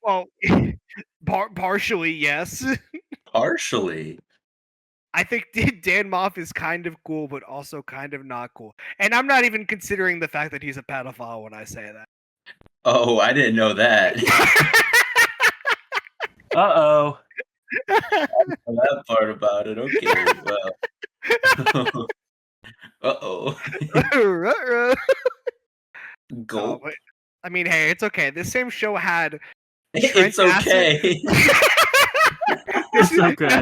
Well, partially, yes. Partially. I think Dan Moff is kind of cool, but also kind of not cool. And I'm not even considering the fact that he's a pedophile when I say that. Oh, I didn't know that. Uh-oh. That part about it. Okay, well. Uh-oh. Gulp. But, I mean, hey, it's okay. This same show had It's okay. It's okay.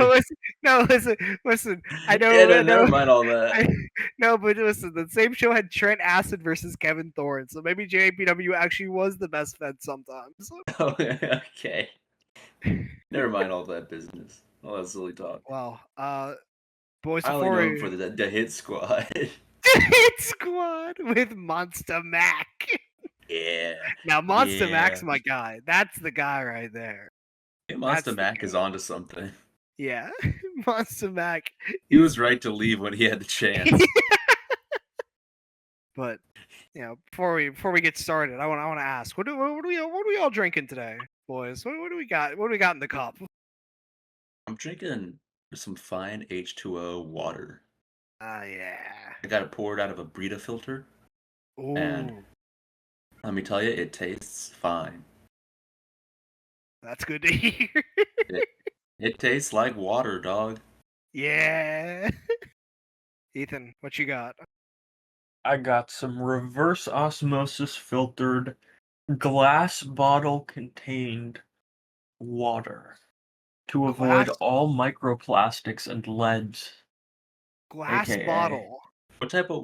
Listen. I know. Yeah, never mind all that. No, but listen, the same show had Trent Acid versus Kevin Thorne, so maybe JPW actually was the best Fed sometimes. Oh, okay. Never mind all that business. All that silly talk. Well, boys, I only before know him for the Hit Squad. Hit Squad with Monster Mac. Yeah. Now, Monster Mac's my guy. That's the guy right there. Hey, Monster Mac is onto something. Yeah, Monster Mac. He was right to leave when he had the chance. But before we get started, I want to ask, what are we all drinking today, boys? What do we got? What do we got in the cup? I'm drinking some fine H2O water. Yeah. I got it poured out of a Brita filter. Ooh. And let me tell you, it tastes fine. That's good to hear. It tastes like water, dog. Yeah. Ethan, what you got? I got some reverse osmosis filtered glass bottle contained water to avoid all microplastics and leads. Glass AKA. bottle. What type of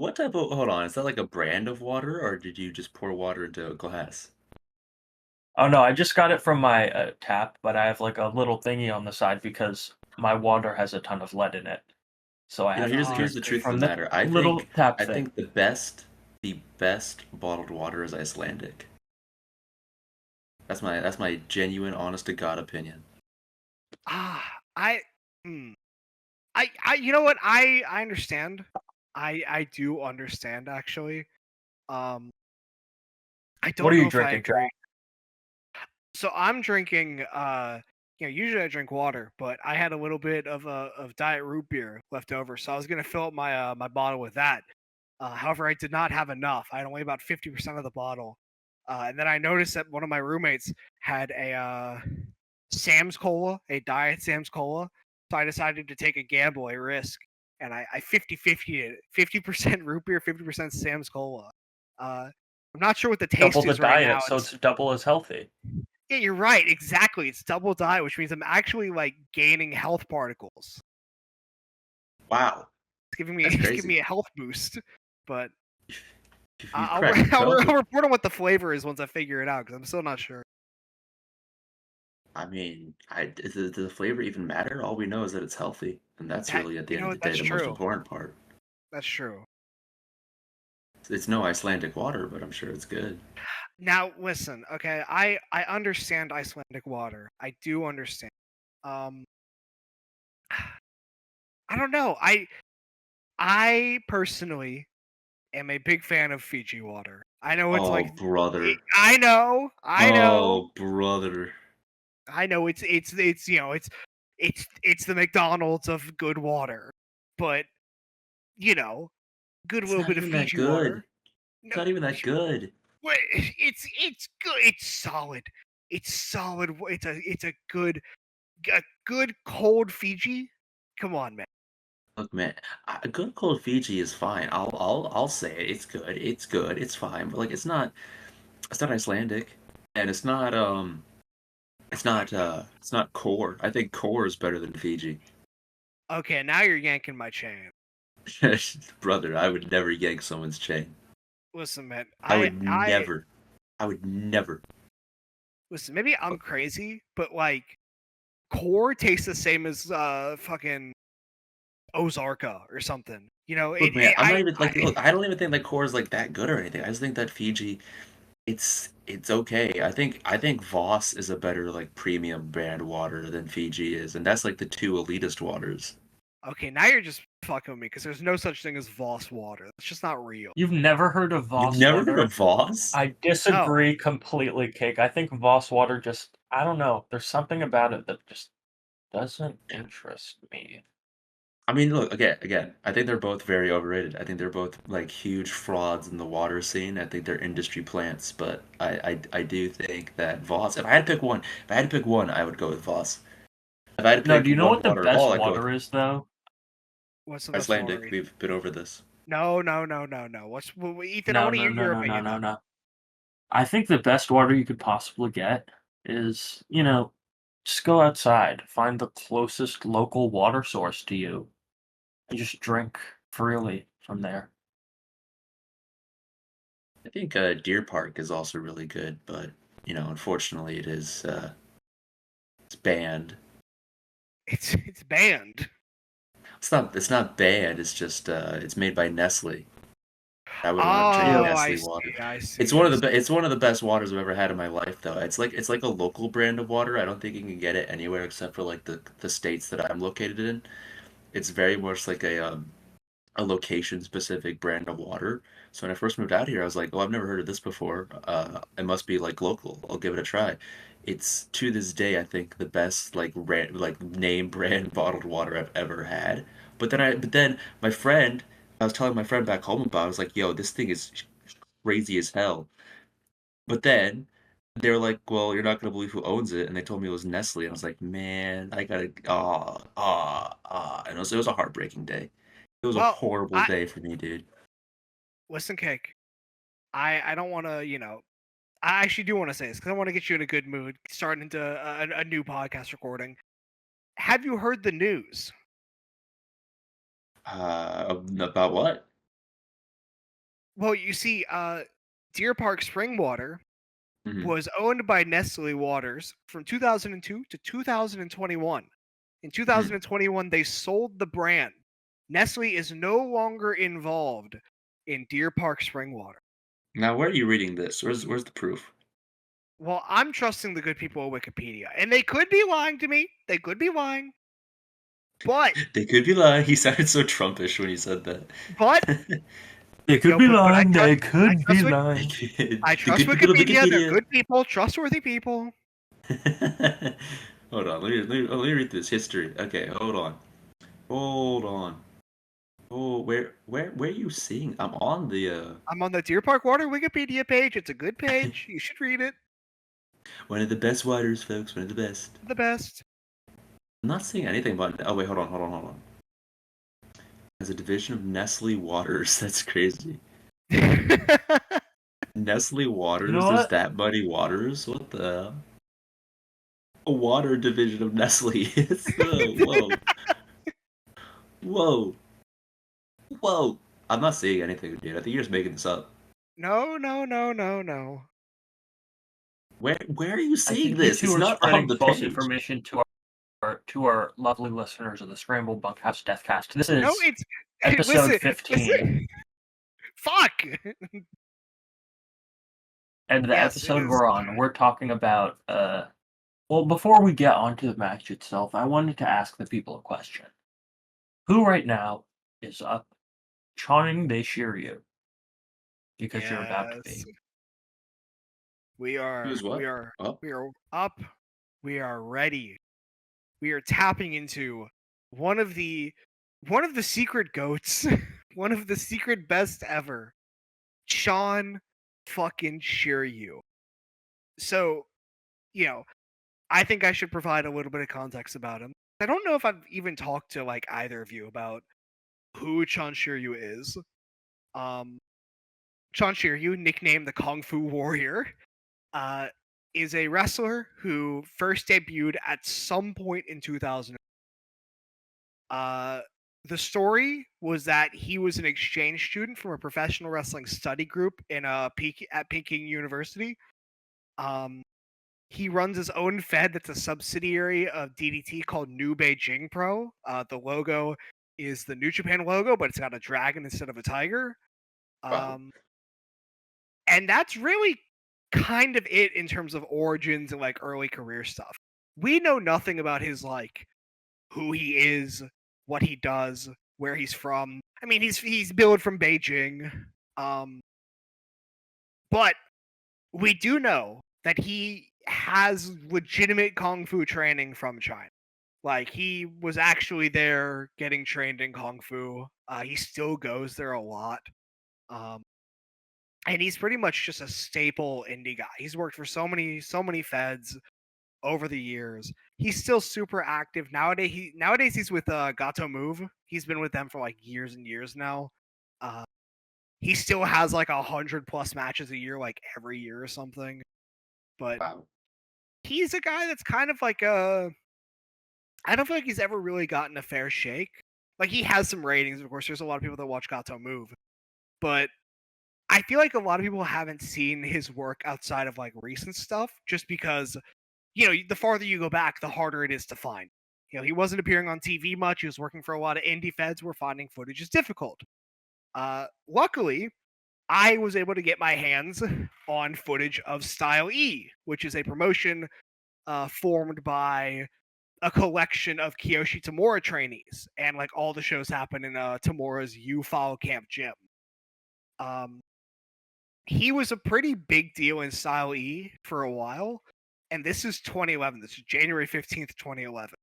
hold on, is that like a brand of water, or did you just pour water into a glass? Oh no, I just got it from my tap, but I have like a little thingy on the side because my water has a ton of lead in it. So I have here's the truth of the matter. I think the best bottled water is Icelandic. That's my genuine, honest to God opinion. You know what? I understand. I do understand actually. I don't. What are you know drinking, if I agree. So I'm drinking. Usually I drink water, but I had a little bit of diet root beer left over, so I was gonna fill up my my bottle with that. However, I did not have enough. I had only about 50% of the bottle, and then I noticed that one of my roommates had a Sam's Cola, a diet Sam's Cola. So I decided to take a gamble, a risk, and I 50-50 it. 50% root beer, 50% Sam's Cola. I'm not sure what the taste double is the right diet, now. So it's double as healthy. Yeah, you're right. Exactly. It's double diet, which means I'm actually like gaining health particles. Wow. It's giving me a health boost. But I'll report on what the flavor is once I figure it out, because I'm still not sure. I mean, does the flavor even matter? All we know is that it's healthy, and that's really at the end of the day the most important part. That's true. It's no Icelandic water, but I'm sure it's good. Now listen, okay, I understand Icelandic water. I do understand. I don't know. I personally am a big fan of Fiji water. I know it's brother. I know. Oh, brother. I know it's the McDonald's of good water, but good little bit of Fiji water. It's not even that good. It's good. It's solid. It's solid. It's a good cold Fiji. Come on, man. Look, man, a good cold Fiji is fine. I'll say it. It's good. It's good. It's fine. But like, it's not Icelandic, and it's not core. I think core is better than Fiji. Okay, now you're yanking my chain. Brother, I would never yank someone's chain. Listen, man. I would never. Listen, maybe I'm crazy, but like, core tastes the same as fucking Ozarka or something. Look, man, I'm not even like. Look, I don't even think that core is like that good or anything. I just think that Fiji, it's okay. I think Voss is a better like premium brand water than Fiji is, and that's like the two elitist waters. Okay, now you're just fucking with me because there's no such thing as Voss water. It's just not real. You've never heard of Voss You've never water? heard of Voss? I disagree completely, Cake. I think Voss water just, I don't know. There's something about it that just doesn't interest me. I mean, look, again, I think they're both very overrated. I think they're both like huge frauds in the water scene. I think they're industry plants, but I do think that Voss. If I had to pick one, I would go with Voss. If I had to No, pick do you know one what the water at best all, I'd go water with is, though? What's the best Icelandic. water? We've been over this. No. Ethan, I want to hear your opinion. No. I think the best water you could possibly get is, just go outside, find the closest local water source to you, and just drink freely from there. I think Deer Park is also really good, but unfortunately, it's banned. It's banned. It's not banned. It's just it's made by Nestle. I would want to drink Nestle water. I see. It's one of the best waters I've ever had in my life, though. It's like a local brand of water. I don't think you can get it anywhere except for like the states that I'm located in. It's very much like a location specific brand of water. So when I first moved out here, I was like, "Oh, I've never heard of this before. It must be like local. I'll give it a try." It's to this day, I think, the best like name brand bottled water I've ever had. But then I was telling my friend back home about it. I was like, "Yo, this thing is crazy as hell." But then they were like, "Well, you're not gonna believe who owns it," and they told me it was Nestle. And I was like, "Man, I gotta And it was a heartbreaking day. It was a horrible day for me, dude. Listen, Cake. I don't want to, I actually do want to say this because I want to get you in a good mood, starting into a new podcast recording. Have you heard the news? About what? Well, you see, Deer Park Spring Water Mhm. was owned by Nestle Waters from 2002 to 2021. In 2021, they sold the brand. Nestle is no longer involved in Deer Park Spring Water. Now, where are you reading this? Where's the proof? Well, I'm trusting the good people of Wikipedia, and they could be lying to me. They could be lying. But They could be lying. He sounded so Trumpish when he said that. But they could be lying. They could be lying. I trust Wikipedia. They're good people, trustworthy people. Hold on. Let me read this history. Okay, hold on. Oh, where are you seeing? I'm on the Deer Park Water Wikipedia page. It's a good page. You should read it. One of the best waters, folks. One of the best. The best. I'm not seeing anything about. Oh wait, hold on. As a division of Nestle Waters, that's crazy. Nestle Waters is that Muddy Waters? What the? A water division of Nestle. Whoa. I'm not seeing anything, dude. I think you're just making this up. No. Where are you seeing this? It's not on the false page. Information to our lovely listeners of the Scramble Bunkhouse Deathcast. This is episode 15. Fuck. And the episode we're on, we're talking about. Well, before we get onto the match itself, I wanted to ask the people a question. Who right now is up Chon Shiryu? Because you're about to be. We are up. We are up. We are ready. We are tapping into one of the secret goats, one of the secret best ever, Chon fucking Shiryu. So, I think I should provide a little bit of context about him. I don't know if I've even talked to like either of you about who Chon Shiryu is. Chon Shiryu, nicknamed the Kung Fu Warrior, is a wrestler who first debuted at some point in 2000. The story was that he was an exchange student from a professional wrestling study group at Peking University. He runs his own fed that's a subsidiary of DDT called New Beijing Pro. The logo is the New Japan logo, but it's got a dragon instead of a tiger. Wow. And that's really kind of it in terms of origins and like early career stuff. We know nothing about his like who he is, what he does, where he's from. I mean, he's billed from Beijing, but we do know that he has legitimate kung fu training from China. Like, he was actually there getting trained in kung fu. He still goes there a lot. And he's pretty much just a staple indie guy. He's worked for so many feds over the years. He's still super active nowadays. Nowadays he's with Gato Move. He's been with them for like years and years now. He still has like 100+ matches a year, like every year or something. But Wow. he's a guy that's kind of like a. I don't feel like he's ever really gotten a fair shake. Like, he has some ratings, of course. There's a lot of people that watch Gato Move, but I feel like a lot of people haven't seen his work outside of like recent stuff, just because, the farther you go back, the harder it is to find. He wasn't appearing on TV much. He was working for a lot of indie feds where finding footage is difficult. Luckily, I was able to get my hands on footage of Style E, which is a promotion formed by a collection of Kiyoshi Tamura trainees, and like all the shows happen in Tamura's U-File Camp Gym. He was a pretty big deal in Style E for a while, and this is 2011. This is January 15th, 2011.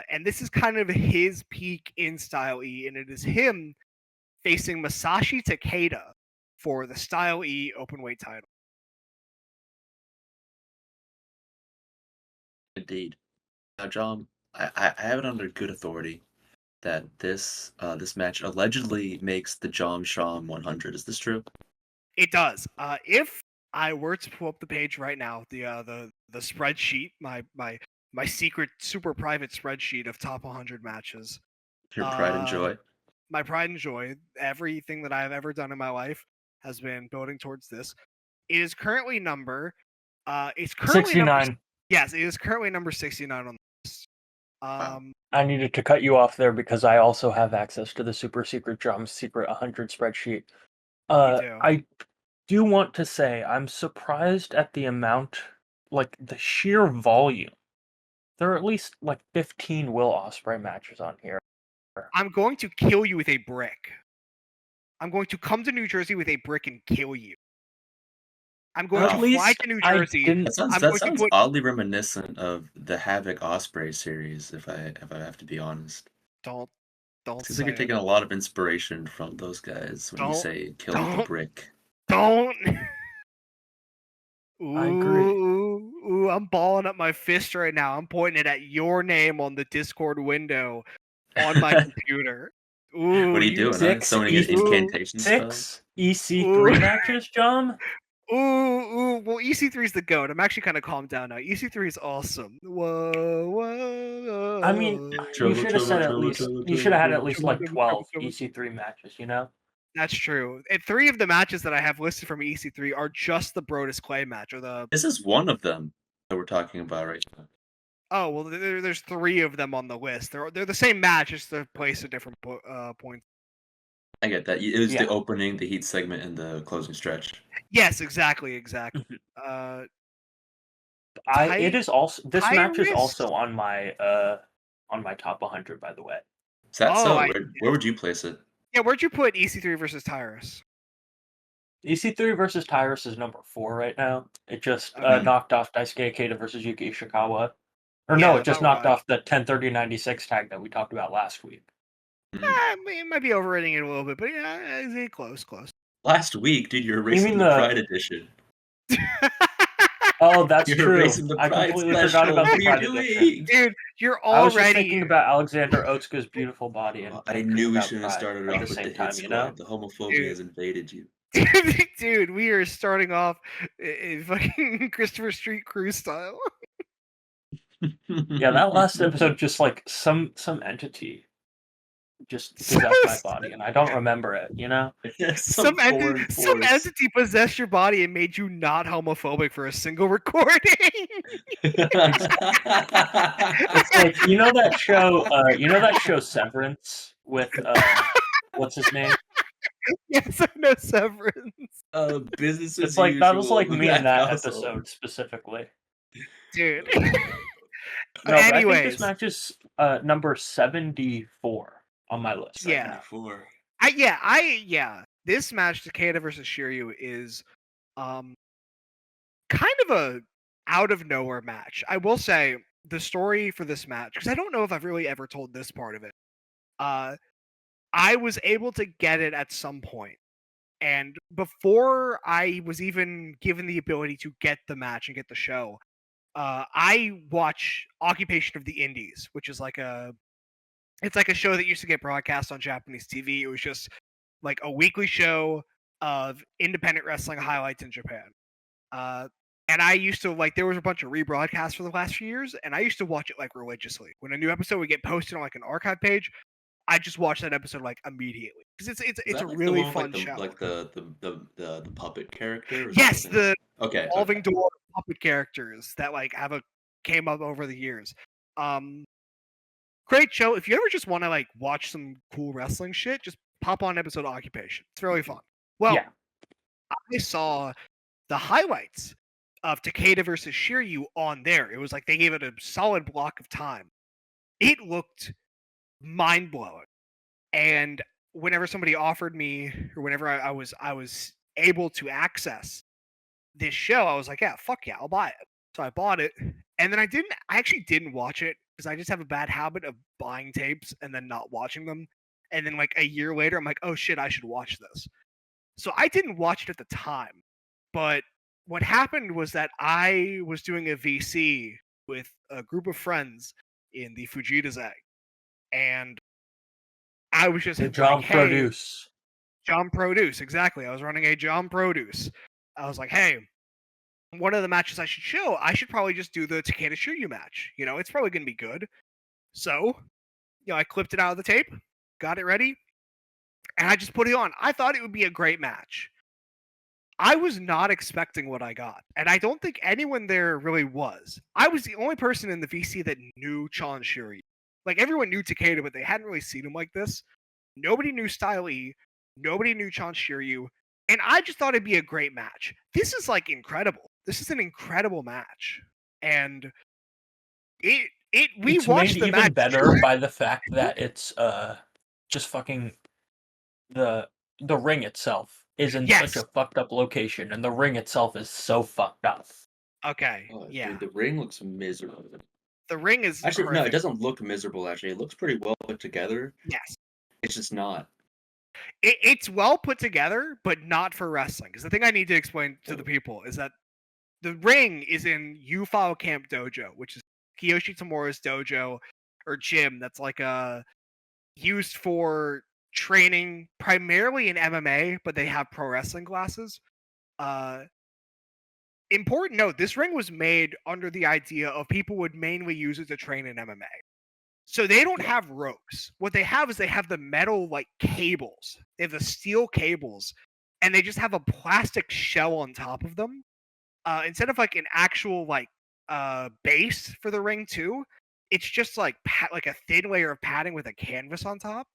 And this is kind of his peak in Style E, and it is him facing Masashi Takeda for the Style E openweight title. Indeed. Now, John, I have it under good authority that this match allegedly makes the Jom Sham 100. Is this true? It does. If I were to pull up the page right now, the spreadsheet, my secret, super private spreadsheet of top 100 matches. Your pride and joy. My pride and joy. Everything that I've ever done in my life has been building towards this. It is currently It's currently 69. Yes, it is currently number 69 on the list. Wow. I needed to cut you off there because I also have access to the super secret Jom's secret 100 spreadsheet. I do want to say I'm surprised at the amount, like the sheer volume. There are at least like 15 Will Ospreay matches on here. I'm going to kill you with a brick. I'm going to come to New Jersey with a brick and kill you. I'm going to fly to New Jersey. That sounds oddly reminiscent of the Havoc Osprey series, if I have to be honest. Don't Seems like you're taking a lot of inspiration from those guys when you say kill with a brick. Don't. I agree. Ooh, I'm balling up my fist right now. I'm pointing it at your name on the Discord window on my computer. Ooh, what are you doing? Huh? So many incantation spells. 6 EC3 matches, John? Ooh. Well, EC3 is the GOAT. I'm actually kind of calmed down now. EC3 is awesome. Whoa. I mean, you should have said at least. You should have had at least like 12 EC3 matches. That's true. And 3 of the matches that I have listed from EC3 are just the Brodus Clay match, or the. This is one of them that we're talking about right now. Oh well, there's 3 of them on the list. They're the same match, just they're placed at different points. I get that. It was the opening, the heat segment, and the closing stretch. Yes, exactly. It is also this match is also on my top 100, by the way. Is that so? Where would you place it? Yeah, where'd you put EC3 versus Tyrus? EC3 versus Tyrus is number 4 right now. It just knocked off Daisuke Ikeda versus Yuki Ishikawa. Or no, it just knocked off the 10-30-96 tag that we talked about last week. It might be overrating it a little bit, but yeah, it's close. Last week, dude, you're erasing the Pride edition. Oh, that's true. I completely forgot about the Pride edition. Dude, you're already. I was just thinking about Alexander Otsuka's beautiful body, and I knew we should have started off with the time, hit squad. The homophobia has invaded you. Dude, we are starting off in fucking Christopher Street Cruise style. Yeah, that last episode, just like some entity just possessed my body, and I don't remember it. Some entity possessed your body and made you not homophobic for a single recording. It's like that show Severance with what's his name? Yes, I know Severance. Business it's like that was like me in that episode specifically, dude. No, but I think this match is number 74 on my list right now. 74. This match, Takeda versus Shiryu, is kind of a out of nowhere match. I will say the story for this match, because I don't know if I've really ever told this part of it. I was able to get it at some point, and before I was even given the ability to get the match and get the show, I watch Occupation of the Indies, which is it's like a show that used to get broadcast on Japanese TV. It was just like a weekly show of independent wrestling highlights in Japan. And I used to there was a bunch of rebroadcasts for the last few years, and I used to watch it like religiously. When a new episode would get posted on like an archive page, I just watched that episode like immediately because it's a really fun show. Like the puppet character. Yes, the revolving door puppet characters that came up over the years. Great show. If you ever just want to watch some cool wrestling shit, just pop on episode Occupation. It's really fun. Well, yeah. I saw the highlights of Takeda versus Shiryu on there. It was like they gave it a solid block of time. It looked mind-blowing. And whenever somebody offered me, or whenever I was able to access this show, I was like, yeah, fuck yeah, I'll buy it. So I bought it, and then I actually didn't watch it because I just have a bad habit of buying tapes and then not watching them. And then a year later, I'm like, oh shit, I should watch this. So I didn't watch it at the time, but what happened was that I was doing a VC with a group of friends in the Fujita-zag, and I was just John Produce. John Produce, exactly. I was running a John Produce. I was like, hey, one of the matches I should probably just do the Takeda Shiryu match. It's probably going to be good. So, I clipped it out of the tape, got it ready, and I just put it on. I thought it would be a great match. I was not expecting what I got, and I don't think anyone there really was. I was the only person in the VC that knew Chon Shiryu. Everyone knew Takeda, but they hadn't really seen him like this. Nobody knew Style E. Nobody knew Chon Shiryu. And I just thought it'd be a great match. This is incredible. This is an incredible match. And we watched the match. It's made even better by the fact that it's just fucking the ring itself is in such a fucked up location, and the ring itself is so fucked up. Okay. Dude, the ring looks miserable. The ring is actually horrific. No, it doesn't look miserable. Actually, it looks pretty well put together. Yes, it's just not. It's well put together, but not for wrestling. Because the thing I need to explain to the people is that the ring is in Ufao Camp Dojo, which is Kiyoshi Tamura's dojo or gym. That's used for training primarily in MMA, but they have pro wrestling classes. Important note, this ring was made under the idea of people would mainly use it to train in MMA. So they don't have ropes. What they have is they have the metal cables. They have the steel cables, and they just have a plastic shell on top of them. Instead of an actual base for the ring too, it's just like a thin layer of padding with a canvas on top.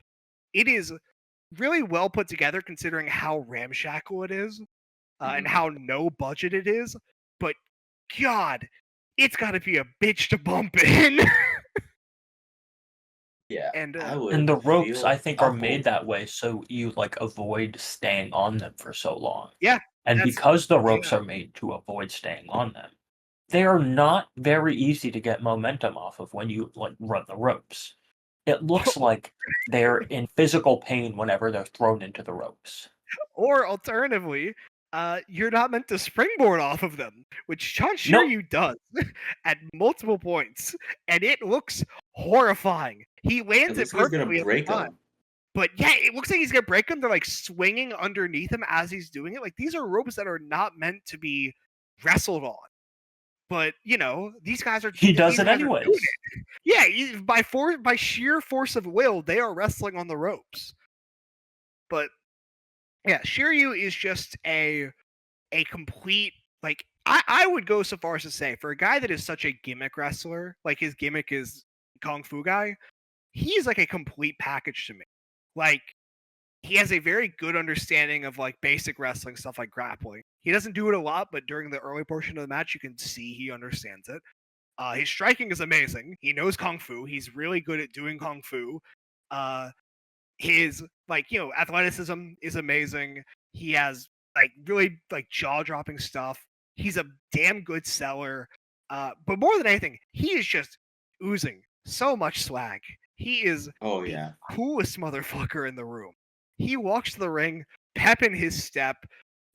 It is really well put together considering how ramshackle it is. And how no budget it is, but God, it's got to be a bitch to bump in. Yeah, and the ropes I think are made that way so you avoid staying on them for so long. Yeah, and because the ropes are made to avoid staying on them, they are not very easy to get momentum off of when you run the ropes. It looks like they're in physical pain whenever they're thrown into the ropes. Or alternatively, you're not meant to springboard off of them, which Chon Shiryu does at multiple points, and it looks horrifying. He lands it perfectly at the time. But yeah, it looks like he's gonna break them. They're swinging underneath him as he's doing it. These are ropes that are not meant to be wrestled on. But these guys are. He does it anyways. Yeah, by sheer force of will, they are wrestling on the ropes. But yeah, Shiryu is just a complete I would go so far as to say, for a guy that is such a gimmick wrestler, his gimmick is Kung Fu guy, he's a complete package to me. He has a very good understanding of basic wrestling stuff like grappling. He doesn't do it a lot, but during the early portion of the match, you can see he understands it. His striking is amazing. He knows Kung Fu. He's really good at doing Kung Fu. his athleticism is amazing. He has really jaw-dropping stuff. He's a damn good seller. But more than anything, he is just oozing so much swag. He is Oh the yeah. coolest motherfucker in the room. He walks to the ring, pep in his step,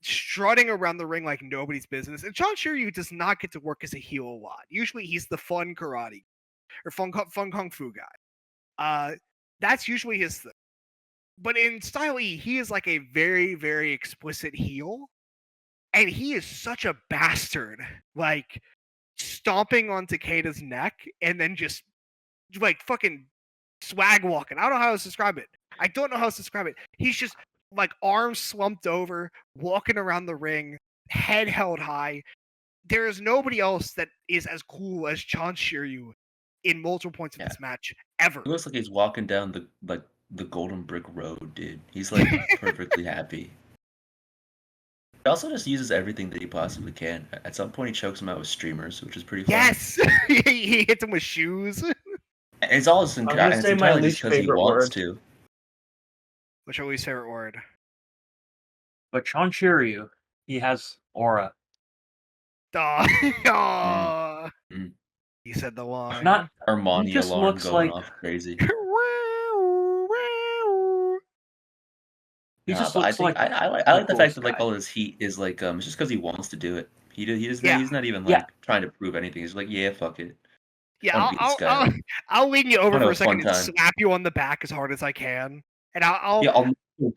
strutting around the ring like nobody's business. And Chon Shiryu does not get to work as a heel a lot. Usually he's the fun karate or fun kung fu guy. That's usually his thing. But in Style E, he is like a very, very explicit heel. And he is such a bastard. Like, stomping on Takeda's neck and then just, like, fucking swag walking. I don't know how else to describe it. I don't know how else to describe it. He's just, like, arms slumped over, walking around the ring, head held high. There is nobody else that is as cool as Chon Shiryu in multiple points of Yeah. this match ever. He looks like he's walking down the golden brick road, dude. He's like perfectly happy. He also just uses everything that he possibly can. At some point, he chokes him out with streamers, which is pretty fun. Yes, he hits him with shoes. And it's all just entirely just because he wants to. What's your least favorite word? But Chon Shiryu, he has aura. Oh. Mm. He said the line. Not Armani alarm going off crazy. He just looks like I like the fact that like all his heat is like it's just because he wants to do it. He's not even like trying to prove anything. He's like, yeah, fuck it. Yeah, I'll lean you over for a second and slap you on the back as hard as I can, and I'll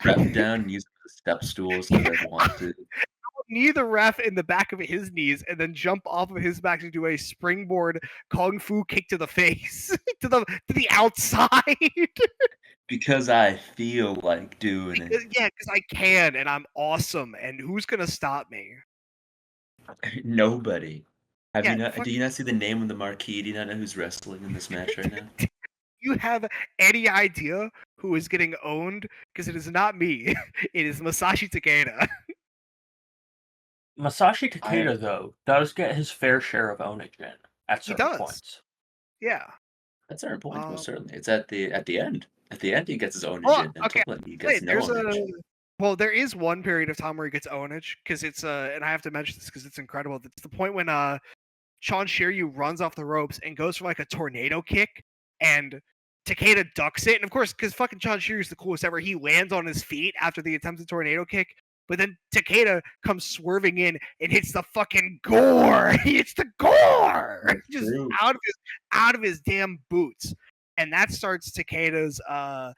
ref down and use the step stools because I want to. I'll knee the ref in the back of his knees and then jump off of his back to do a springboard kung fu kick to the face to the outside. Because I feel like doing it. Yeah, because I can, and I'm awesome. And who's gonna stop me? Nobody. Do you not see the name on the marquee? Do you not know who's wrestling in this match right now? You have any idea who is getting owned? Because it is not me. It is Masashi Takeda. Masashi Takeda, though, does get his fair share of ownage in at certain points. Yeah. At certain points, most certainly. It's at the end. At the end, he gets his ownage in. Okay. He gets no ownage. Well, there is one period of time where he gets ownage because it's and I have to mention this because it's incredible. It's the point when Chon Shiryu runs off the ropes and goes for like a tornado kick, and Takeda ducks it. And of course, because fucking Chon Shiryu is the coolest ever, he lands on his feet after the attempted tornado kick. But then Takeda comes swerving in and hits the fucking gore. He hits the gore just out of his damn boots, and that starts Takeda's that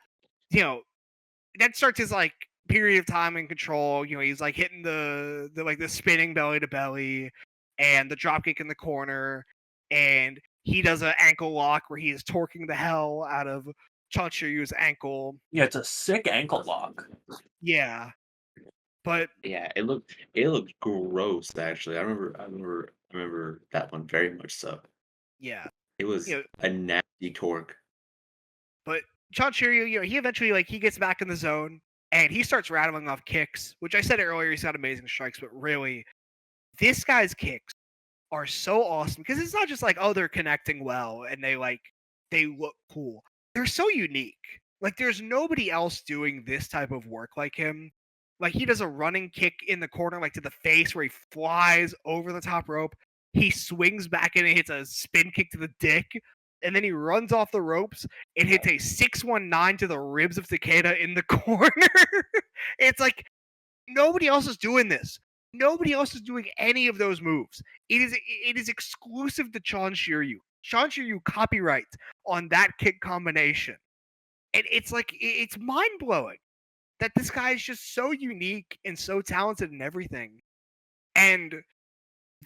starts his like period of time in control. He's like hitting the spinning belly to belly and the dropkick in the corner, and he does an ankle lock where he is torquing the hell out of Chon Shiryu's ankle. Yeah, it's a sick ankle lock. Yeah. But yeah, it looked gross actually. I remember that one very much so. Yeah. It was a nasty torque. But Chon Shiryu, he eventually he gets back in the zone and he starts rattling off kicks, which I said earlier, he's got amazing strikes, but really, this guy's kicks are so awesome because it's not just like, oh, they're connecting well and they look cool. They're so unique. Like, there's nobody else doing this type of work like him. Like, he does a running kick in the corner, like to the face, where he flies over the top rope. He swings back in and hits a spin kick to the dick. And then he runs off the ropes and hits a 619 to the ribs of Takeda in the corner. It's like, nobody else is doing this. Nobody else is doing any of those moves. It is exclusive to Chon Shiryu. Chon Shiryu copyright on that kick combination. And it's mind-blowing that this guy is just so unique and so talented in everything. And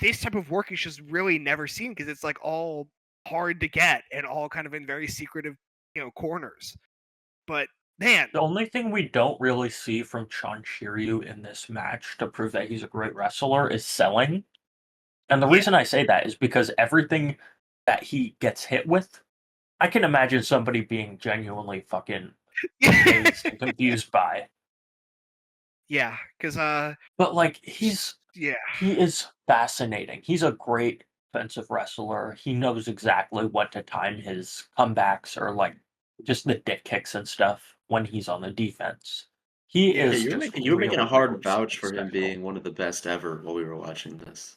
this type of work is just really never seen because it's like all hard to get and all kind of in very secretive, corners. But man, the only thing we don't really see from Chon Shiryu in this match to prove that he's a great wrestler is selling. And the reason I say that is because everything that he gets hit with, I can imagine somebody being genuinely fucking amazed and confused by. Yeah, because but like he is fascinating. He's a great defensive wrestler. He knows exactly what to time his comebacks or like just the dick kicks and stuff when he's on the defense. He Yeah. is Yeah, just you're making a really, hard really vouch for him special. being one of the best ever while we were watching this.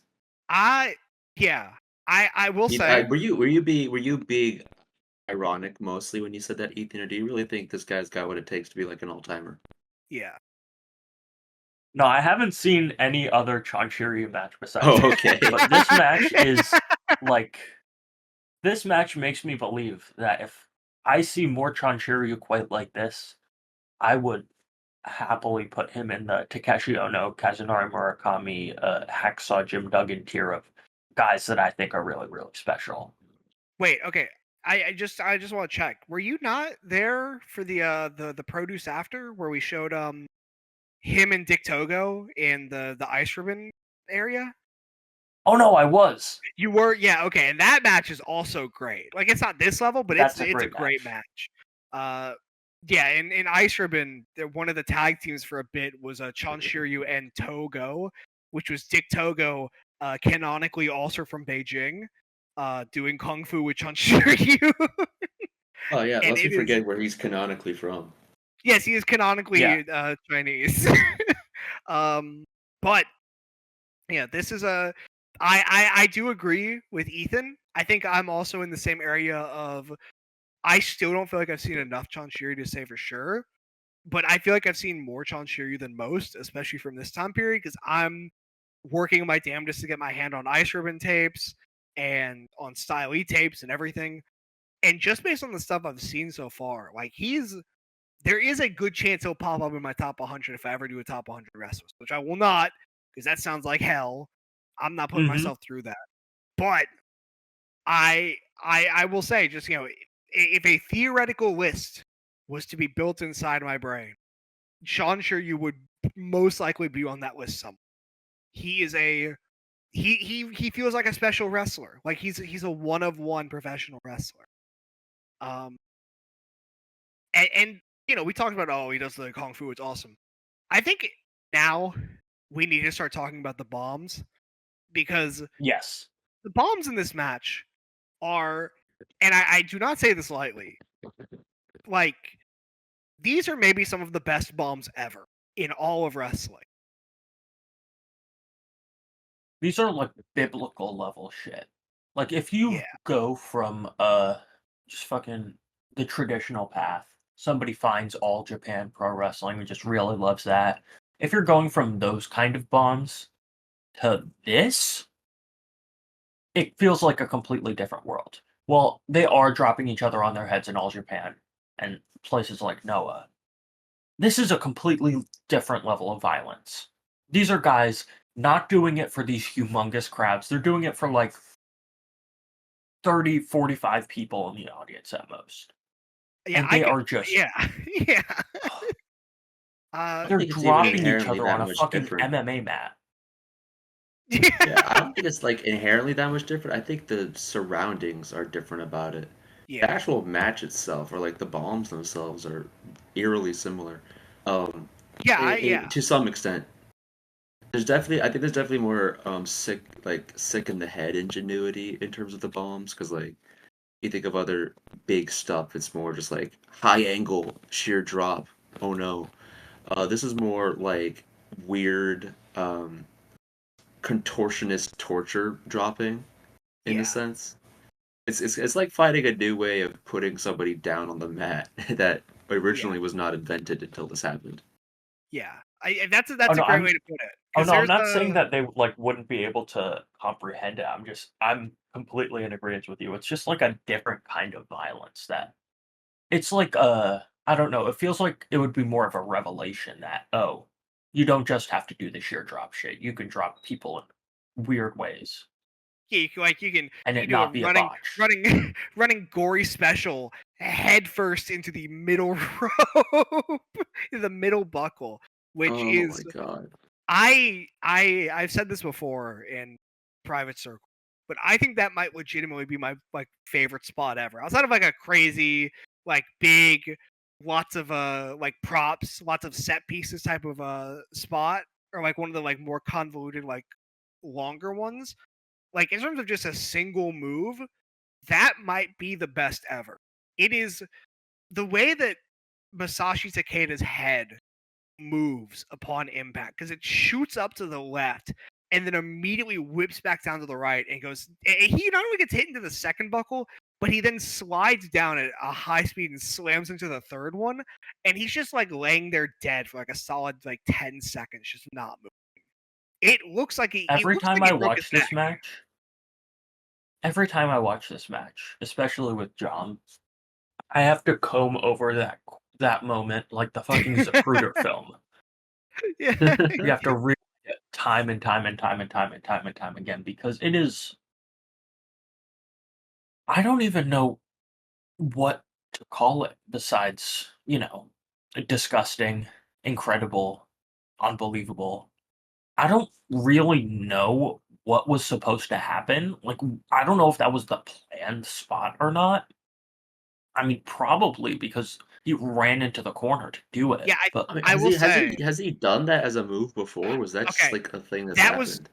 Yeah. I will say, Were you being ironic mostly when you said that, Ethan, or do you really think this guy's got what it takes to be like an all-timer? yeah. No, I haven't seen any other Chon Shiryu match besides Oh, this, okay. but this match is like this match makes me believe that if I see more Chon Shiryu quite like this, I would happily put him in the Takeshi Ono, Kazunari Murakami, Hacksaw Jim Duggan tier of guys that I think are really, really special. Wait, okay. I just want to check. Were you not there for the produce after where we showed him and Dick Togo in the ice ribbon area? Oh no, I was. You were, yeah, okay, and that match is also great. Like, it's not this level, but That's a it's a great great match. match. Yeah, in Ice Ribbon, one of the tag teams for a bit was Chon Shiryu and Togo, which was Dick Togo, canonically also from Beijing, doing kung fu with Chon Shiryu, Oh yeah, and lest we it is, forget where he's canonically from. yes, he is Yeah. canonically Chinese. um, but yeah, this is a. I do agree with Ethan. I think I'm also in the same area of. I still don't feel like I've seen enough Chon Shiryu to say for sure, but I feel like I've seen more Chon Shiryu than most, especially from this time period, because I'm working my damnedest to get my hand on Ice Ribbon tapes and on Style E tapes and everything. And just based on the stuff I've seen so far, like there is a good chance he'll pop up in my top 100 if I ever do a top 100 wrestlers, which I will not, because that sounds like hell. I'm not putting Mm-hmm. myself through that. But I will say, just if a theoretical list was to be built inside my brain, Sean Shiryu would most likely be on that list somewhere. He is a he feels like a special wrestler. Like he's a one of one professional wrestler. Um and we talked about, oh, he does the kung fu, it's awesome. I think now we need to start talking about the bombs, because Yes. the bombs in this match are, and I do not say this lightly, like, these are maybe some of the best bombs ever in all of wrestling. These are like biblical level shit. Like if you Yeah, go from just fucking the traditional path, somebody finds all Japan Pro Wrestling and just really loves that. If you're going from those kind of bombs to this, it feels like a completely different world. Well, they are dropping each other on their heads in All Japan and places like Noah. This is a completely different level of violence. These are guys not doing it for these humongous crowds. They're doing it for like 30, 45 people in the audience at most. yeah, And I they could, are just yeah, yeah. I don't they're think it's even dropping each inherently other that on a much fucking different. MMA mat. Yeah, I don't think it's like inherently that much different. I think the surroundings are different about it. The yeah, actual match itself, or like the bombs themselves, are eerily similar. Um, yeah, to some extent. I think there's definitely more sick in the head ingenuity in terms of the bombs, because like you think of other big stuff, it's more just like high angle sheer drop. Oh no. This is more like weird contortionist torture dropping in a yeah, sense. It's like finding a new way of putting somebody down on the mat that yeah, originally was not invented until this happened. yeah. That's Oh that's a no, great way to put it, oh because no, I'm there's not saying a that they like wouldn't be able to comprehend it. I'm completely in agreement with you. It's just like a different kind of violence that it's like I don't know, it feels like it would be more of a revelation that, oh, you don't just have to do the sheer drop shit. You can drop people in weird ways yeah, and you it can do a not be a botch. running gory special head first into the middle rope, the middle buckle, which Oh is, my god. I've said this before in private circle, but I think that might legitimately be my like favorite spot ever. Outside of like a crazy, like big, lots of like props, lots of set pieces type of spot, or like one of the like more convoluted, like longer ones. Like in terms of just a single move, that might be the best ever. It is the way that Masashi Takeda's head moves upon impact, because it shoots up to the left and then immediately whips back down to the right and goes. He not only gets hit into the second buckle, but he then slides down at a high speed and slams into the third one, and he's just like laying there dead for like a solid like 10 seconds, just not moving. It looks like he Every looks time like I he broke his watch this neck. match, every time I watch this match, especially with John, I have to comb over that moment like the fucking Zapruder film. Yeah. You have to read it time and time and time and time and time and time again because it is. I don't even know what to call it besides, disgusting, incredible, unbelievable. I don't really know what was supposed to happen. Like, I don't know if that was the planned spot or not. I mean, probably because he ran into the corner to do it. Yeah, But I mean, I has will he has say, he has he done that as a move before? Was that just okay, like a thing that's that was happened?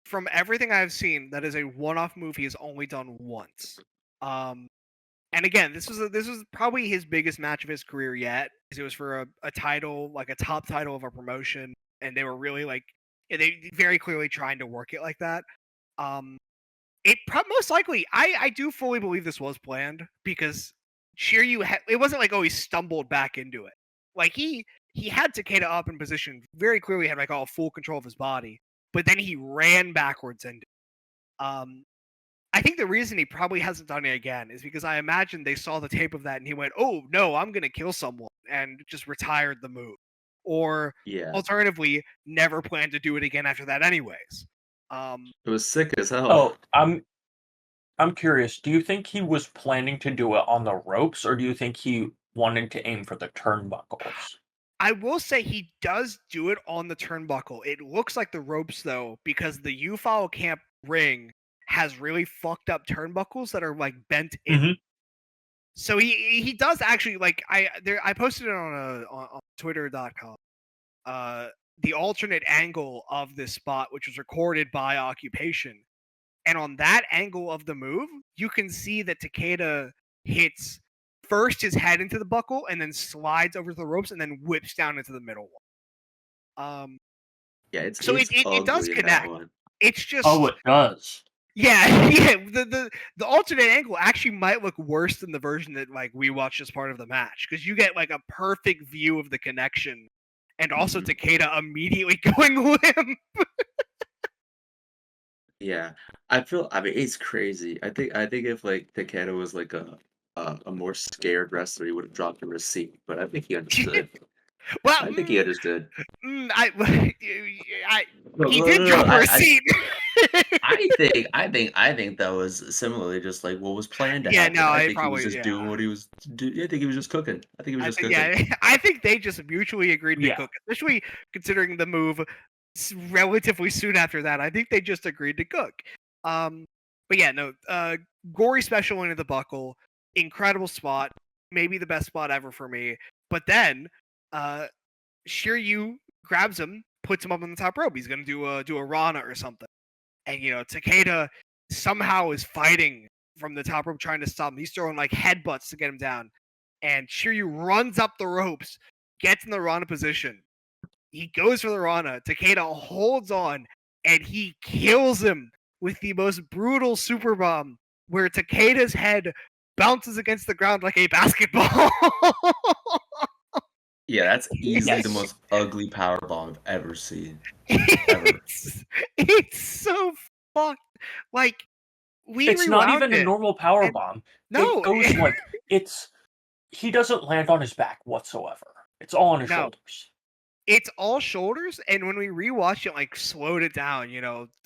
from everything I've seen, that is a one-off move he has only done once. Um, and again, this was probably his biggest match of his career yet, because it was for a title, like a top title of a promotion, and they were really like, yeah, they very clearly trying to work it like that. Um, most likely, I do fully believe this was planned, because Shiryu it wasn't like, oh, he stumbled back into it. Like he had Takeda up in position, very clearly had like all full control of his body, but then he ran backwards into it. I think the reason he probably hasn't done it again is because I imagine they saw the tape of that and he went, "Oh no, I'm gonna kill someone," and just retired the move, or Yeah, alternatively, never planned to do it again after that, anyways. Um, it was sick as hell. oh, I'm curious. Do you think he was planning to do it on the ropes, or do you think he wanted to aim for the turnbuckles? I will say he does do it on the turnbuckle. It looks like the ropes though, because the U-File Camp ring has really fucked up turnbuckles that are like bent in. Mm-hmm. So he does actually, like, I posted it on twitter.com. The alternate angle of this spot, which was recorded by Occupation. And on that angle of the move, you can see that Takeda hits first his head into the buckle and then slides over the ropes and then whips down into the middle one. Yeah, it's So it's it does ugly in that connect. one. It's Oh, just, it does. yeah, yeah. The alternate angle actually might look worse than the version that like we watched as part of the match, because you get like a perfect view of the connection, and also Mhm. Takeda immediately going limp. Yeah, I mean, it's crazy. I think if like Takeda was like a more scared wrestler, he would have dropped a receipt. But I think he understood. Well, I think he understood. I No, he no, did no, no. drop a receipt. I think that was similarly just like what was planned to Yeah, happen. no, I I think he was probably, just yeah. doing what he was do. I think he was just cooking. I think he was I just think, cooking. yeah, I think they just mutually agreed to Yeah. cook, especially considering the move relatively soon after that. I think they just agreed to cook. Um, but yeah, no, gory special into the buckle, incredible spot, maybe the best spot ever for me. But then, uh, Shiryu grabs him, puts him up on the top rope. He's gonna do a Rana or something, and Takeda somehow is fighting from the top rope trying to stop him. He's throwing like headbutts to get him down, and Shiryu runs up the ropes, gets in the Rana position. He goes for the Rana. Takeda holds on, and he kills him with the most brutal super bomb, where Takeda's head bounces against the ground like a basketball. Yeah, that's easily the Yes. most ugly power bomb I've ever seen. Ever. it's so fucked. Like, we It's not rewound even a it, normal power and bomb. It no, goes like it's he doesn't land on his back whatsoever. It's all on his no, shoulders. it's all shoulders. And when we rewatched it, like slowed it down,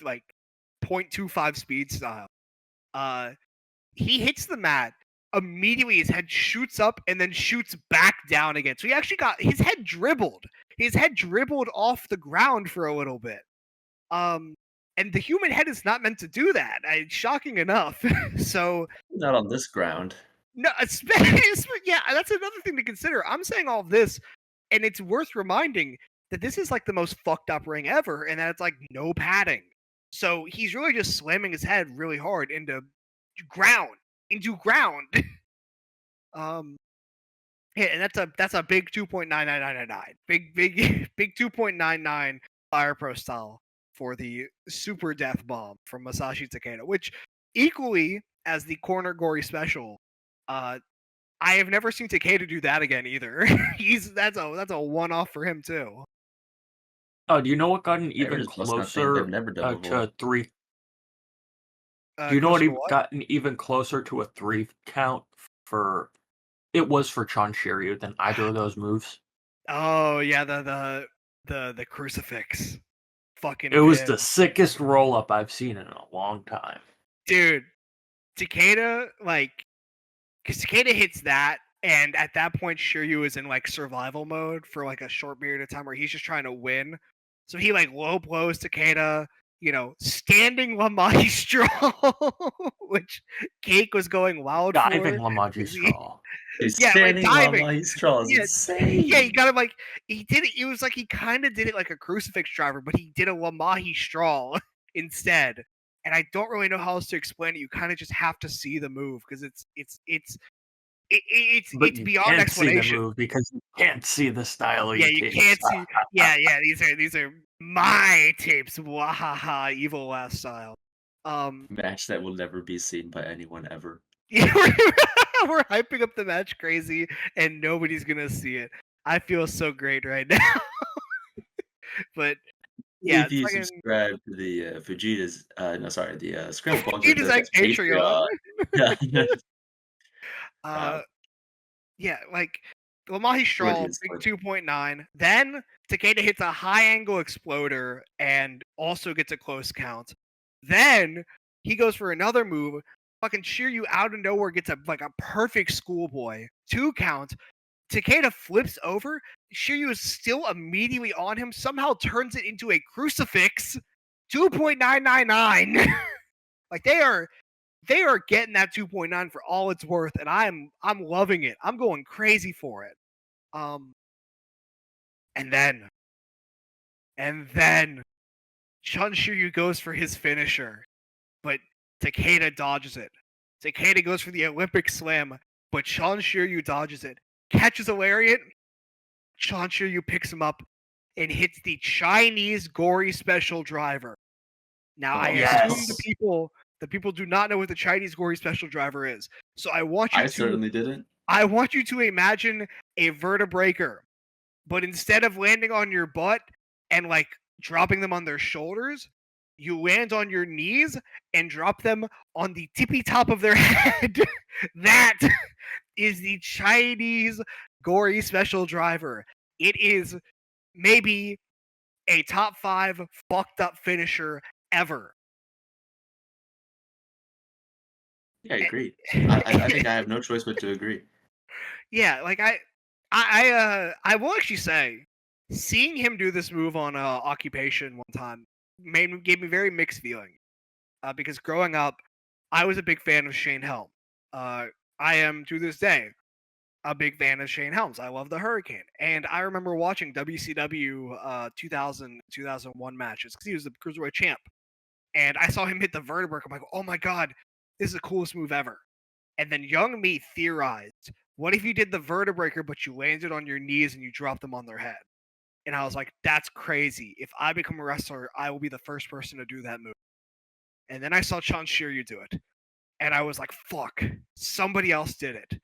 like 0.25 speed style, uh, he hits the mat. Immediately, his head shoots up and then shoots back down again. So he actually got his head dribbled. His head dribbled off the ground for a little bit. Um, and the human head is not meant to do that. Shocking enough. So Not on this ground. no, yeah, that's another thing to consider. I'm saying all of this, and it's worth reminding that this is like the most fucked up ring ever, and that it's like no padding. So he's really just slamming his head really hard ground, into ground. um, Yeah, and that's a big 2.9999. Big 2.99 Fire Pro style for the Super Death Bomb from Masashi Takeda, which equally as the corner gory special, I have never seen Takeda do that again either. That's a one off for him too. Oh, do you know what got an They were even just busting out things they've closer never done to before. a 3? Do you know what Closer to what? got an even closer to a 3 count for it was for Chon Shiryu than either of those moves? Oh yeah, the crucifix, It fucking was pin, the sickest roll up I've seen in a long time. dude. Takeda, like, because Takeda hits that, and at that point, Shiryu is in like survival mode for like a short period of time where he's just trying to win. So he like low blows Takeda, standing La Magistral, which Cake was going wild Diving for. La 'Cause he, Magistral. He's yeah, like standing while diving. Maestro is Yeah, yeah, he insane. got him like he did it. It was like he kind of did it like a crucifix driver, but he did a Lamahi straw instead. And I don't really know how else to explain it. You kind of just have to see the move because But it's you beyond can't see the explanation. move because you can't see the style of Yeah, your you tapes. can't see. Yeah. These are my tapes. Wahaha, evil last style. Um, Match that will never be seen by anyone ever. yeah, we're hyping up the match crazy, and nobody's gonna see it. I feel so great right now. But yeah, If it's you fucking subscribe to the Vegeta's, no, sorry, the Scramble Bunkhouse Vegeta's like Deathcast Patreon. Patreon. Uh, Wow, yeah, like Lamahi Straw, Freudian big slip. 2.9. Then Takeda hits a high angle exploder and also gets a close count. Then he goes for another move. Fucking Shiryu out of nowhere gets a perfect schoolboy 2 count. Takeda flips over. Shiryu is still immediately on him. Somehow turns it into a crucifix. 2.999. Like they are getting that 2.9 for all it's worth, and I'm loving it. I'm going crazy for it. Um, and then Chun Shiryu goes for his finisher, but Takeda dodges it. Takeda goes for the Olympic slam, but Chun Shiryu dodges it, catches a lariat. Chun Shiryu picks him up and hits the Chinese gory special driver. Now I Oh, assume Yes. the people do not know what the Chinese gory special driver is. So I certainly didn't. I want you to imagine a vertebreaker, but instead of landing on your butt and like dropping them on their shoulders, you land on your knees and drop them on the tippy top of their head. That is the Chinese gory special driver. It is maybe a top 5 fucked up finisher ever. Yeah, I agree. I think I have no choice but to agree. Yeah, like I will actually say, seeing him do this move on Occupation one time gave me very mixed feeling. Because growing up, I was a big fan of Shane Helm. I am to this day a big fan of Shane Helms. I love the Hurricane, and I remember watching WCW 2001 matches because he was the cruiserweight champ, and I saw him hit the vertebrae. I'm like, oh my god, this is the coolest move ever. And then young me theorized, what if you did the vertebraker, but you landed on your knees and you dropped them on their head? And I was like, that's crazy. If I become a wrestler, I will be the first person to do that move. And then I saw Chon Shiryu do it. And I was like, fuck, somebody else did it.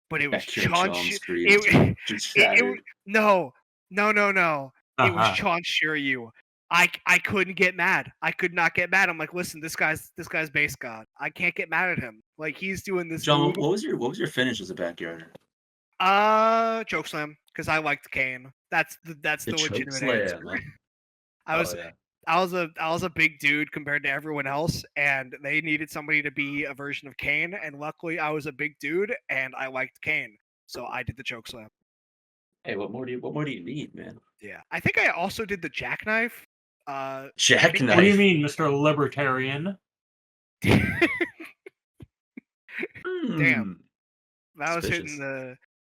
But it was Backyard Chon Chom Shiryu. screams just shattered. No. It was Uh-huh. Chon Shiryu. I couldn't get mad. I could not get mad. I'm like, listen, this guy's base god. I can't get mad at him. Like he's doing this John, move. what was your finish as a backyarder? Chokeslam because I liked Kane. That's The the choke legitimate answer. slam. Huh? I Oh was yeah. I was a big dude compared to everyone else, and they needed somebody to be a version of Kane. And luckily, I was a big dude, and I liked Kane, so I did the chokeslam. Hey, what more do you need, man? Yeah, I think I also did the jackknife. Jackknife. What do you mean, Mr. Libertarian? Damn, Hmm. that was Suspicious.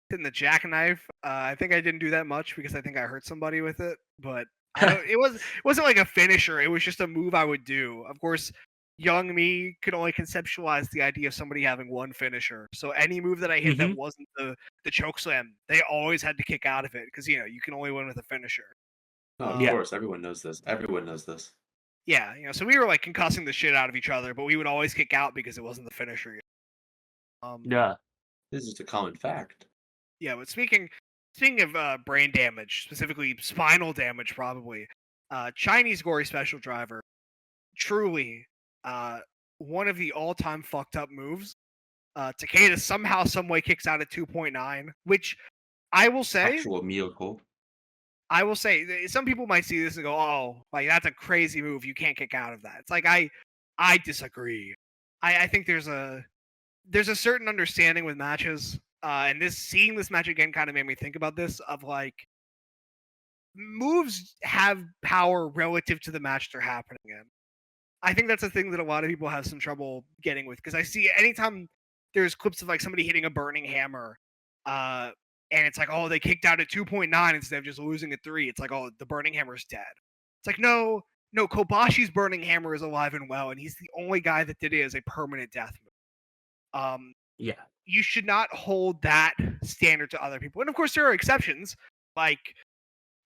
hitting the jackknife. I think I didn't do that much because I think I hurt somebody with it, but it wasn't like a finisher. It was just a move I would do. Of course, young me could only conceptualize the idea of somebody having one finisher. So any move that I hit that wasn't the choke slam, they always had to kick out of it because you can only win with a finisher. Oh, of Yeah. course, everyone knows this. Everyone knows this. Yeah, so we were like concussing the shit out of each other, but we would always kick out because it wasn't the finisher yet. Yeah. This is just a common fact. Yeah, but speaking of brain damage, specifically spinal damage, probably Chinese gory special driver, truly one of the all-time fucked up moves. Takeda somehow, someway kicks out at 2.9, which I will say, Actual miracle. some people might see this and go, "Oh, like that's a crazy move. You can't kick out of that." It's like I disagree. I think there's a certain understanding with matches, and seeing this match again kind of made me think about this of like moves have power relative to the match they're happening in. I think that's a thing that a lot of people have some trouble getting with because I see anytime there's clips of like somebody hitting a burning hammer, and it's like, oh, they kicked out at 2.9 instead of just losing at 3. It's like, oh, the burning hammer's dead. It's like, no, Kobashi's burning hammer is alive and well, and he's the only guy that did it as a permanent death move. Yeah. You should not hold that standard to other people. And of course, there are exceptions, like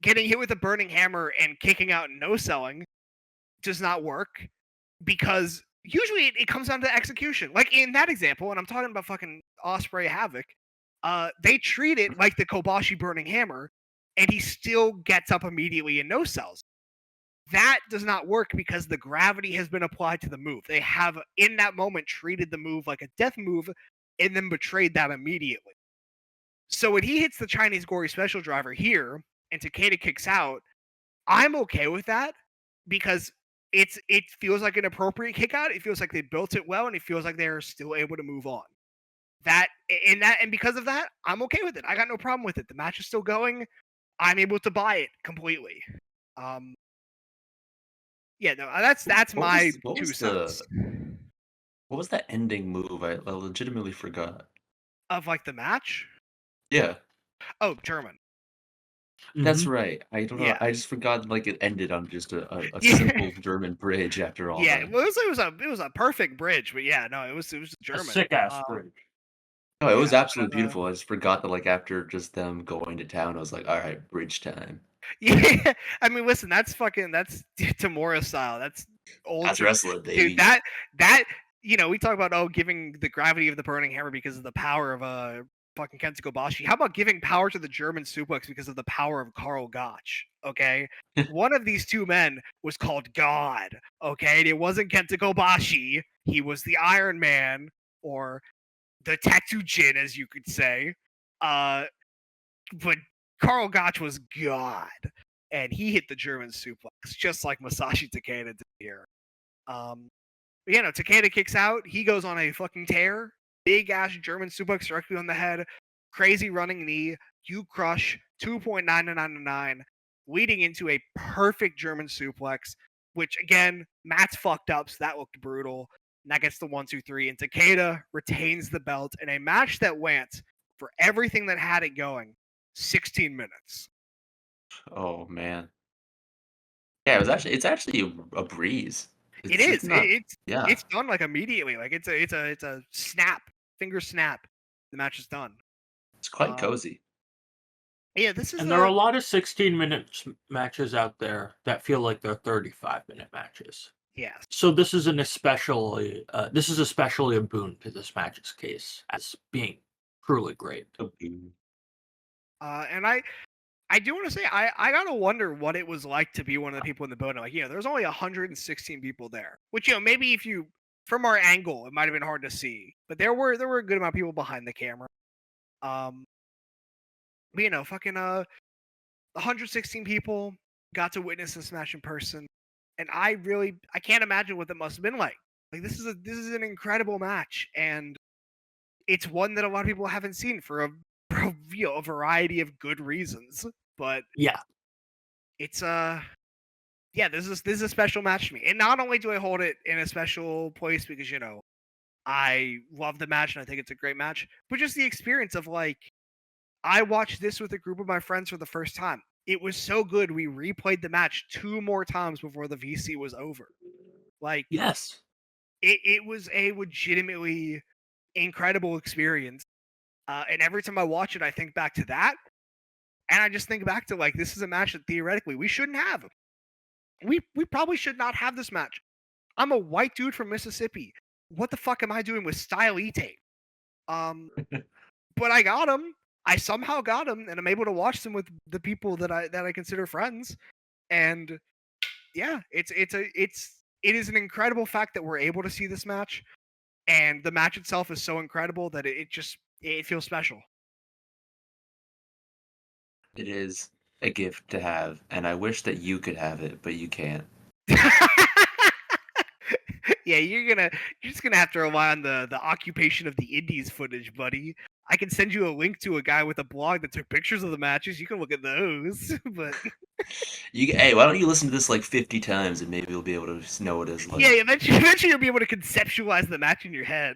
getting hit with a burning hammer and kicking out and no-selling does not work because usually it comes down to execution. Like in that example, and I'm talking about fucking Osprey Havoc, they treat it like the Kobashi burning hammer, and he still gets up immediately and no-sells. That does not work because the gravity has been applied to the move. They have, in that moment, treated the move like a death move and then betrayed that immediately. So when he hits the Chinese gory special driver here and Takeda kicks out, I'm okay with that because it feels like an appropriate kick out. It feels like they built it well, and it feels like they're still able to move on. And because of that, I'm okay with it. I got no problem with it. The match is still going. I'm able to buy it completely. Yeah, no, that's my 2 cents. What was that ending move? I legitimately forgot. Of like the match? Yeah. Oh, German. That's right. I don't know. Yeah. I just forgot like it ended on just a Yeah. simple German bridge after all Yeah, that. well, it was a perfect bridge, but yeah, no, it was German. A sick ass bridge. No, it was yeah, absolutely beautiful. I just forgot that like after just them going to town, I was like, all right, bridge time. Yeah, I mean, listen, that's Tamura style. That's old. That's wrestling, baby. Dude, that we talk about giving the gravity of the burning hammer because of the power of fucking Kenta Kobashi. How about giving power to the German suplex because of the power of Karl Gotch? Okay, one of these two men was called God. Okay, and it wasn't Kenta Kobashi. He was the Iron Man or the Tattoo-jin, as you could say. But Karl Gotch was God, and he hit the German suplex just like Masashi Takeda did here. Takeda kicks out. He goes on a fucking tear. Big ass German suplex directly on the head. Crazy running knee. You crush 2.999, leading into a perfect German suplex, which again, Matt's fucked up, so that looked brutal. And that gets the 1-2-3, and Takeda retains the belt in a match that went, for everything that had it going, 16 minutes. Oh man. Yeah, it's actually a breeze. It's not, it's done like immediately. Like it's a snap, finger snap. The match is done. It's quite cozy. Yeah, this is. And there are a lot of 16-minute matches out there that feel like they're 35-minute matches. Yes. So this is especially a boon to this match's case as being truly great. And I do want to say I gotta wonder what it was like to be one of the people in the building. Like, there's only 116 people there, which maybe if you from our angle it might have been hard to see, but there were a good amount of people behind the camera. But fucking 116 people got to witness this match in person, and I can't imagine what that must have been like. Like this is an incredible match, and it's one that a lot of people haven't seen for a variety of good reasons. But yeah, it's this is a special match to me. And not only do I hold it in a special place because I love the match and I think it's a great match, but just the experience of like I watched this with a group of my friends for the first time. It was so good we replayed the match 2 more times before the VC was over. Like, yes. it was a legitimately incredible experience. And every time I watch it, I think back to that, and I just think back to like this is a match that theoretically we shouldn't have. We probably should not have this match. I'm a white dude from Mississippi. What the fuck am I doing with Style E-Tape? But I got him. I somehow got him, and I'm able to watch them with the people that I consider friends. And yeah, it is an incredible fact that we're able to see this match, and the match itself is so incredible that it feels special. It is a gift to have, and I wish that you could have it, but you can't. Yeah, you're just gonna have to rely on the occupation of the Indies footage, buddy. I can send you a link to a guy with a blog that took pictures of the matches. You can look at those, but Hey, why don't you listen to this like 50 times and maybe you'll be able to know what it's like. yeah, eventually you'll be able to conceptualize the match in your head.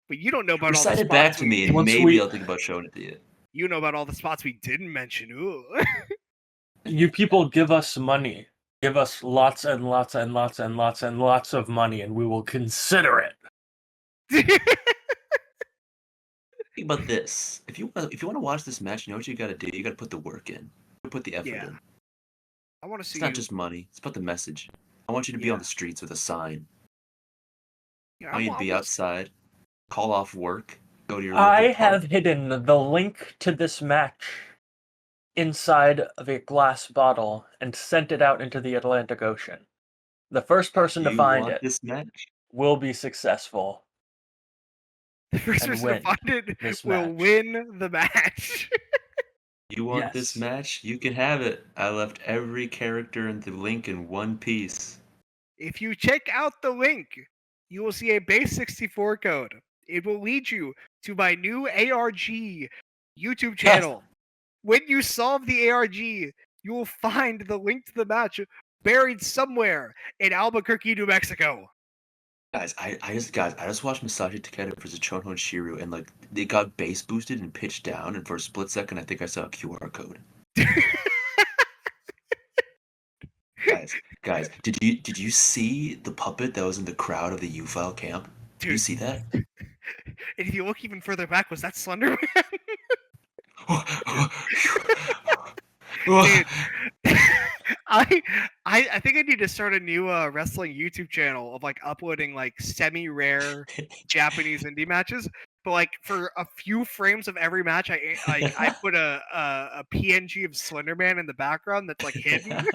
But you don't know about all the spots. Recite it back to me, and maybe I'll think about showing it to you. You know about all the spots we didn't mention. Ooh. You people give us money. Give us lots and lots and lots and lots and lots of money, and we will consider it. Think about this. If you want to watch this match, you know what you got to do? You got to put the work in. Put the effort in. I want to see. It's not just money. It's about the message. I want you to be on the streets with a sign. I want you to be outside. Call off work. Go to your local I park. have hidden the link to this match inside of a glass bottle and sent it out into the Atlantic Ocean. The first person to find it this match? will be successful. The first person to find it will win the match. You want this match? You can have it. I left every character in the link in one piece. If you check out the link, you will see a base 64 code. It will lead you to my new ARG YouTube channel. Yes. When you solve the ARG, you will find the link to the match buried somewhere in Albuquerque, New Mexico. Guys, I just watched Masashi Takeda versus Chon Shiryu, and like they got base boosted and pitched down, and for a split second, I think I saw a QR code. guys, did you see the puppet that was in the crowd of the U-File camp? Did you see that? And if you look even further back, was that Slender Man? Dude, I think I need to start a new wrestling YouTube channel of like uploading like semi-rare Japanese indie matches. But like for a few frames of every match, I put a PNG of Slender Man in the background that's like hidden.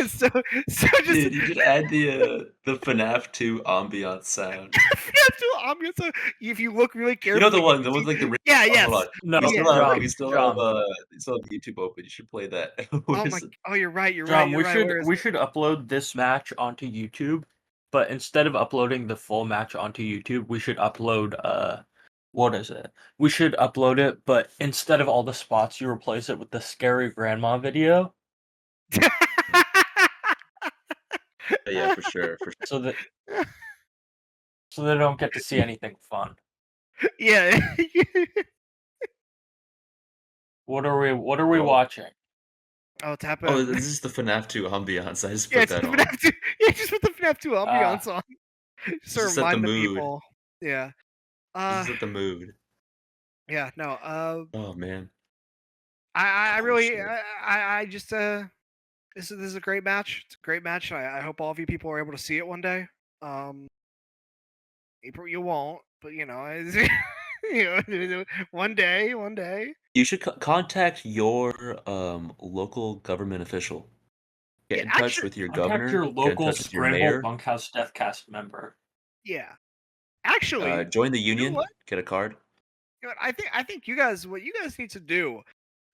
so just dude, you should add the FNAF 2 ambiance sound. FNAF 2 ambiance sound. If you look really carefully, you know the one like the yes. No, we still have YouTube open. You should play that. Oh, you're right. We should upload this match onto YouTube, but instead of uploading the full match onto YouTube, we should upload what is it? We should upload it, but instead of all the spots, you replace it with the scary grandma video. Yeah, for sure. So they don't get to see anything fun. Yeah. What are we watching? Oh, it's happening. Oh, this is the FNAF 2 ambiance. I just put that on. Just put the FNAF 2 ambiance on. Just to remind the people. Yeah. This is the mood. Yeah, no. Oh man. I just this is a great match. It's a great match. I hope all of you people are able to see it one day. You won't, but you know, one day. You should contact your local government official. Get in touch with your governor. Your local Scramble Bunkhouse Deathcast member. Yeah. Actually, join the union. Get a card. You know what, I think you guys. What you guys need to do.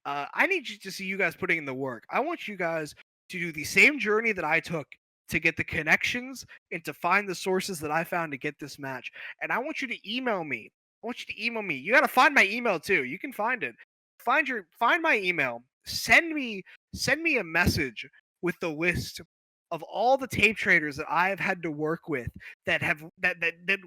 I need to see you guys putting in the work. I want you guys to do the same journey that I took to get the connections and to find the sources that I found to get this match. And I want you to email me. You got to find my email too. You can find it. Find my email. Send me a message with the list of all the tape traders that I have had to work with that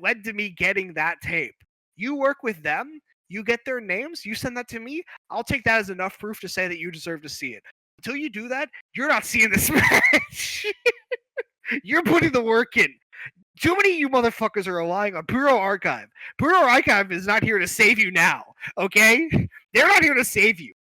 led to me getting that tape. You work with them, you get their names, you send that to me, I'll take that as enough proof to say that you deserve to see it. Until you do that, you're not seeing this match. You're putting the work in. Too many of you motherfuckers are relying on Bureau Archive. Bureau Archive is not here to save you now, okay? They're not here to save you.